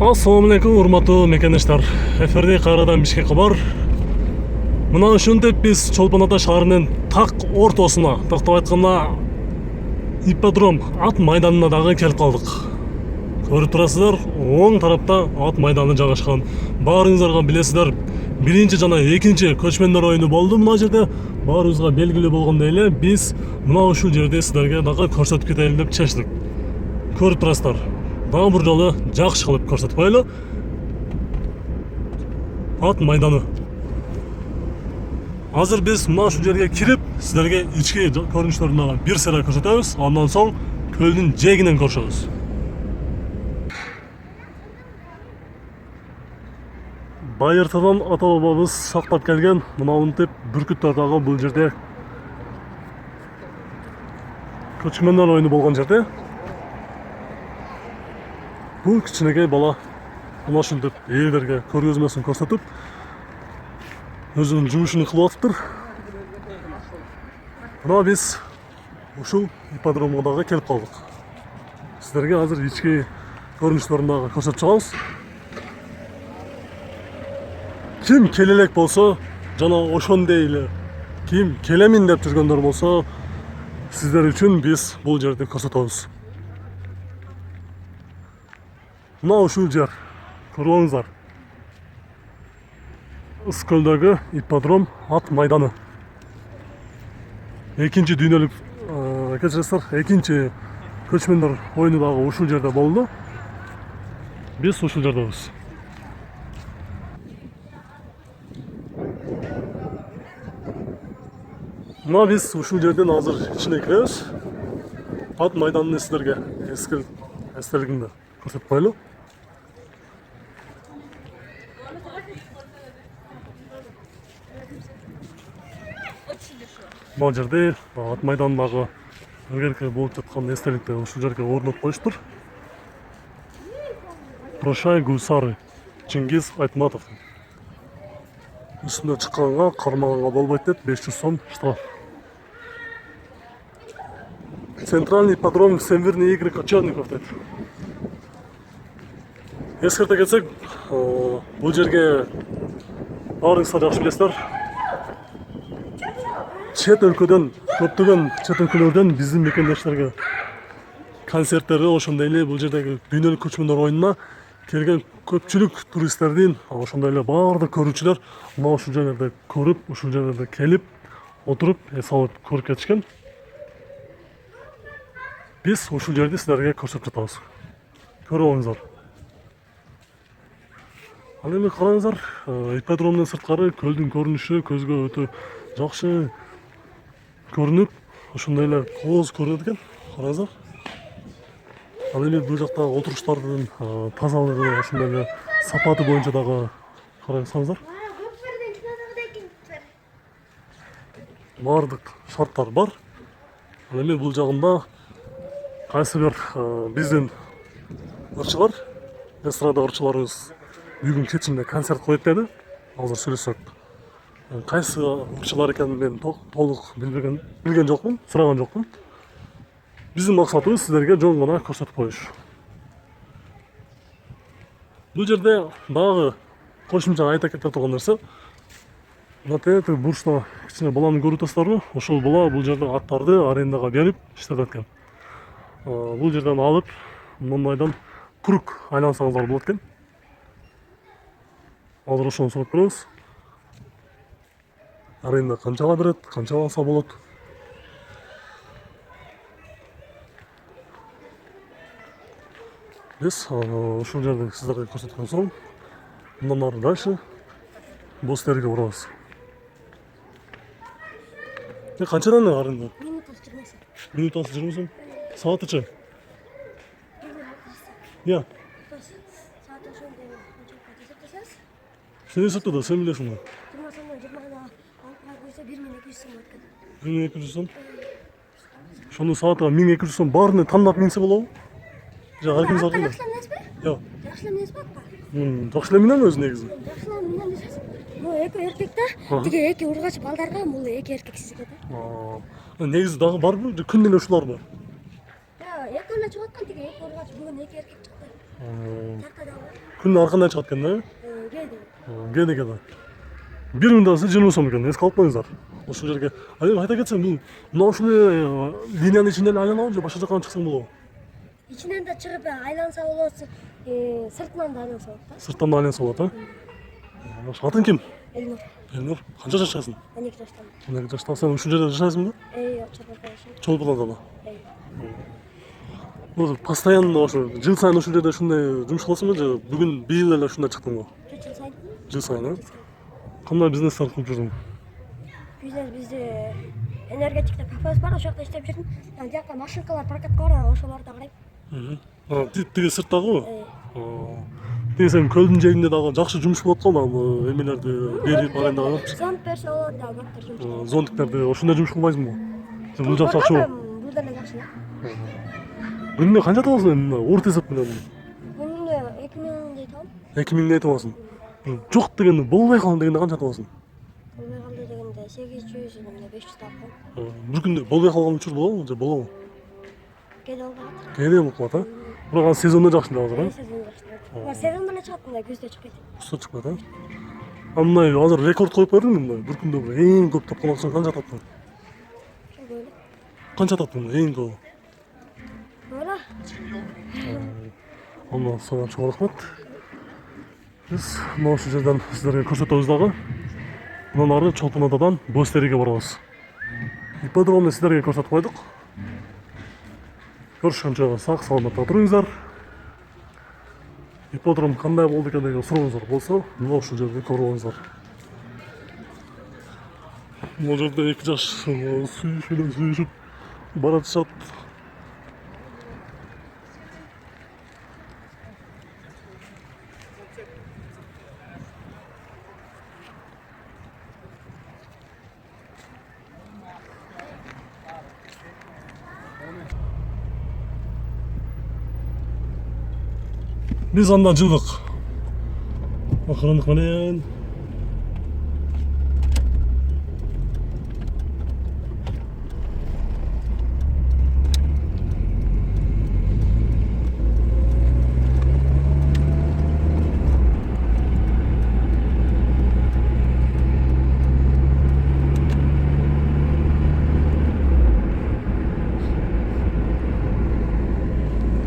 Assalamu alaikum, урматтуу мекендештер. Эфирде кайрадан Бишкек кабар. Мына ушинтип биз Чолпон Ата шаарынын так ортосуна, токтоп айтканда ипподром ат майданына дагы келип калдык. Көрүп турасыздар, оң тарапта ат майданы жайгашкан. Баарыңыздарга билесиздер, биринчи жана экинчи көчмөндөр оюну болду мына жерде. Баарыбызга белгилүү болгондой эле биз мына ушул жерде сиздерге дагы көрсөтүп кетели деп чечтик. Көрүп турасыздар. Дагы бир жолу жакшы кылып көрсөтүп коелу. Ат майданы. Азыр биз мына ушул жерге кирип, сиздерге ички көрүнүштөрүн дагы бир сыйра көрсөтөбүз. Андан соң көлдүн жээгинен көрүшөбүз. Байыртадан ата бабабыз сактап келген мына ынтип бүркүттөр дагы бул жерде көчмөндөр оюну болгон жерде. Бул кичинекей бала мына ушинтип элдерге көргөзмөсүн көрсөтүп өзүнүн жумушун кылып атыптыр. Мына биз ушул ипподромго дагы келип калдык. Сиздерге азыр ички көрүнүштөрүн дагы көрсөтүп чыгабыз. Ким келелек болсо жана ошондой эле ким келемин деп жүргөндөр болсо сиздер үчүн биз бул жерди көрсөтөбүз. Мына ушул жер, көрүңүздар. Ызкөлдөгү ипподром ат майданы. Экинчи дүйнөлүк кечиресиздер, экинчи көчмөндөр оюну дагы ушул жерде болду. Биз ушул жердебиз. Мына биз ушул жерден азыр ичине киребиз. Ат майданын сиздерге эстелигинде көрсөтүп коелу. Мына жерде ат майданындагы эгерки болуп жаткан эстеликти ушул жерге орнотуп коюштур. Прошай Гульсары, Чингиз Айтматов. Үстүнө чыкканга кармаганга болбойт деп 500 сом штраф. Центральный ипподром Всемирный игры кочевников дейт. Эскерте кетсек, бул жерге баарыңыздар жакшы билесиздер. Чет өлкөдөн, көптөгөн чет өлкөлөрдөн биздин мекендештерге концерттери, ошондой эле бул жердеги дүйнөлүк көчмөндөр оюнуна келген көпчүлүк туристтердин, ошондой эле баардык көрүүчүлөр мына ушул жерлерде көрүп, ушул жерлерде келип, отуруп, эс алып көрүп кетишкен. Биз ушул жерди сиздерге көрсөтүп жатабыз. Көрүңүздөр. Ал эми караңыздар, ипподромдун сырткары көлдүн көрүнүшү көзгө өтө жакшы көрүнүп, ошондой эле кооз көрүнөт экен. Караңыздар. Ал эми бул жакта отуруштардын тазалыгы, ошондой эле сапаты боюнча дагы карасаңыздар. Бардык шарттар бар. Ал эми бул жагында кайсы бир биздин ырчылар, эстрада ырчыларыбыз бүгүн кечинде концерт коет деди. Азыр сүйлөшсөк. Кайсы ырчылар экенин мен толук билген жокмун, сураган жокмун. Биздин максатыбыз сиздерге жөн гана көрсөтүп коюш. Бул жерде дагы кошумча айта кетип турган нерсе. Мына тетиги бурчта кичине баланы көрүп атасыздарбы? Ошол бала бул жерде аттарды арендага берип иштетет экен. Бул жерден алып, мындайдан круг айлансаңыздар болот экен. Азыр ошону сурап көрөбүз. Аренда канчага берет, канча алса болот? Биз ушул жерде сиздерге көрсөткөн соң, мындан ары дальше бул стерге урабыз. Канчадан аренда? Минутасы 20 сом. Саатычы? Я. Сен эсептеді, сен білесің ба? 1200 сом? Шоны саатыға 1200 сом барыны тандап минсе болау? Жа, әркіміз арқында? Жақшылы мінез бақпа? Жақшылы мінен өзі негізі? Жақшылы мінен өзі. Бұл екі еркекті, тіге екі ұрғач балдарға, бұл екі еркексіз кеді. Негізі дағы бар бұл? Күннен өшілар бар? Екі аркандан чыгып аткан тиги эки ургач бүгүн эки эркек чыкты. Жакта дагы. Күн аркандан чыгат экен да? Кээде. Бир мыңдасы 20 сом экен, эске алып коюңуздар. Ошол жерге. Айта кетсем, бул мына ушул линиянын ичинен айланабы же башка жакка чыксаң болобу? Ичинен да чыгып айланса болот, сыртынан да айланса болот да. Сырттан да айланса болот, Атың ким? Элнур. Элнур. Канча жашайсың? 12 жаштамын. 12 жашта. Сен ушул жерде жашайсыңбы? Чолпонадабы? Постоянно ошо жыл сайын ушул жерде ушундай жумуш кыласыңбы же бүгүн быйыл эле ушундай чыктыңбы? Жыл сайын. Жыл сайын, Кандай бизнестер кылып жүрүң? Бизнес бизде энергетикте кафе бар, ошол жакта иштеп жүрдүм. Жакка машинкалар прокатка барат, ошолорду карайм. Тиги сырттагыбы? Тиги сен көлдүн жээгинде дагы жакшы жумуш болот го, анан эмелерди берип арендага. Зонт берсе болот да, доктор жумуш. Зонтиктерди ошондой жумуш кылбайсыңбы? Сен бул жак жакшыбы? Бул деле жакшы. Күнүнө канча табасың эми орто эсеп менен? Күнүнө 2000 табам. 2000 табасың. Жок дегенде болбой калды дегенде канча табасың? Болбой калды дегенде 800, 500 табам. Бир күндө болбой калган учур болобу же болобу? Кээде болуп калат. Кээде болуп калат, Бирок анан сезондо жакшы азыр, Сезон жакшы. Сезондо эле чыгат, мындай күздө чыкпайт. Күздө чыкпайт, Мындай азыр рекорд коюп бердиңби мындай? Бир күндө эң көп тапкан акчаны канча таптың? Канча таптың эң көп? Оола. Андан сага чоң рахмат. Биз мына ушул жерден сиздерге көрсөтөбүз дагы. Мындан ары Чолпон-Атадан Бостериге барабыз. Ипподромду сиздерге көрсөтүп койдук. Көрүшкөнчө сак саламатта туруңуздар. Ипподром кандай болду экен деген сурооңуздар болсо, мына ушул жерде көрүңүздар. Бул жерде эки жаш сүйүшүп баратышат. Биз анда жылдык. Акырындык менен.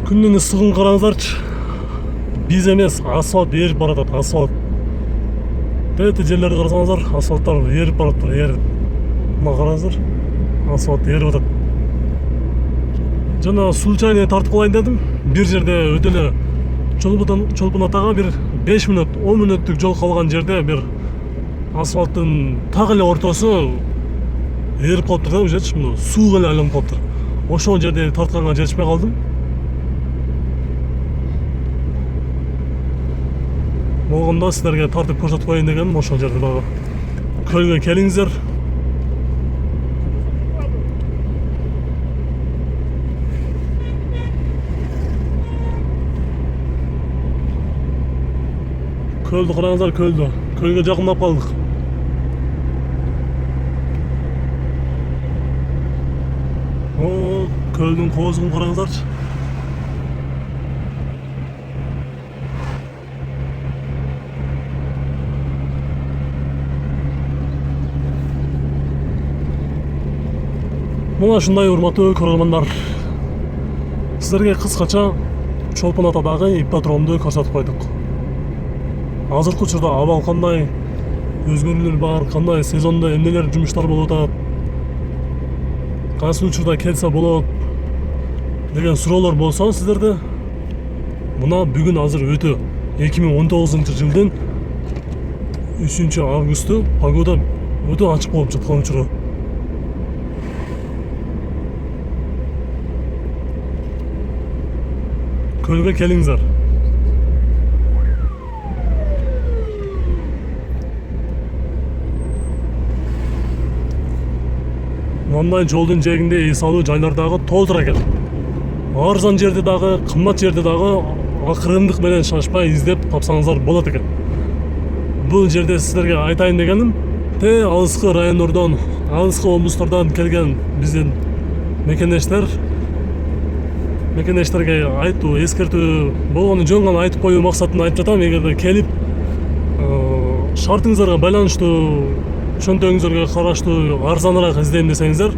Күндүн ысыгын караңыздарчы. Биз эмес, асфальт эрип баратат, асфальт. Тете жерлерди карасаңыздар, асфальттар эрип баратат, эрип. Мына караңыздар, асфальт эрип атат. Жана случайно тартып алайын дедим. Бир жерде өтө эле Чолпон-Атага бир 5 мүнөт, 10 мүнөттүк жол калган жерде бир асфальттын так эле ортосу эрип калыптыр да, уже мына сууга эле айланып калыптыр. Ошол жерде тартканга жетишпей калдым. Болгондо сиздерге тартып көрсөтүп коеюн дегеним, ошол жерде дагы көлгө келиңиздер. Көлдү караңыздар, көлдү. Көлгө жакындап калдык. Көлдүн коозун караңыздарчы. Мына ушундай урматтуу көрөрмандар. Сиздерге кыскача Чолпон-Атадагы ипподромду көрсөтүп койдук. Азыркы учурда абал кандай, өзгөрүүлөр бар, кандай сезондо эмнелер жумуштар болуп атат, кайсы учурда келсе болот деген суроолор болсо сиздерде, мына бүгүн азыр өтө 2019 жылдын 3 августу погода өтө ачык болуп жаткан учуру. Kölge kelingizler. Мындай жолдун жээгинде эс алуу жайлар дагы толтура экен. Арзан жерде дагы, кымбат жерде дагы акырындык менен шашпай издеп тапсаңыздар болот экен. Бул жерде сиздерге айтайын дегеним, алыскы райондордон, алыскы облустардан келген биздин мекендештер мекендештерге айтуу, эскертүү болгону жөн гана айтып коюу максатында айтып жатам. Эгерде келип шартыңыздарга байланыштуу, чөнтөгүңүзгө караштуу арзаныраак издейм десеңиздер,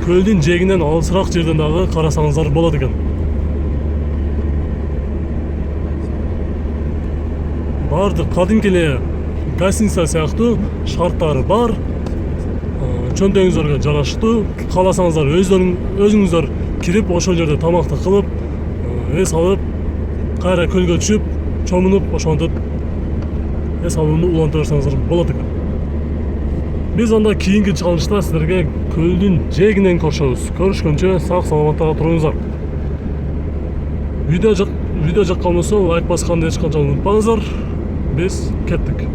көлдүн жээгинен алысыраак жерден дагы карасаңыздар болот экен. Бардык кадимки эле гостиница сыяктуу шарттары бар. Чөнтөгүңүзгө жараштуу, кааласаңыздар өзүңүздөр кирип ошол жерде тамакты кылып, эс алып, кайра көлгө түшүп, чомунуп, ошентип эс алууну уланта берсеңиздер болот экен. Биз анда кийинки чыгарылышта силерге көлдүн жээгинен көрүшөбүз. Көрүшкөнчө сак саламатта туруңуздар. Видео жаккан болсо лайк басканды эч качан унутпаңыздар. Biz kettik.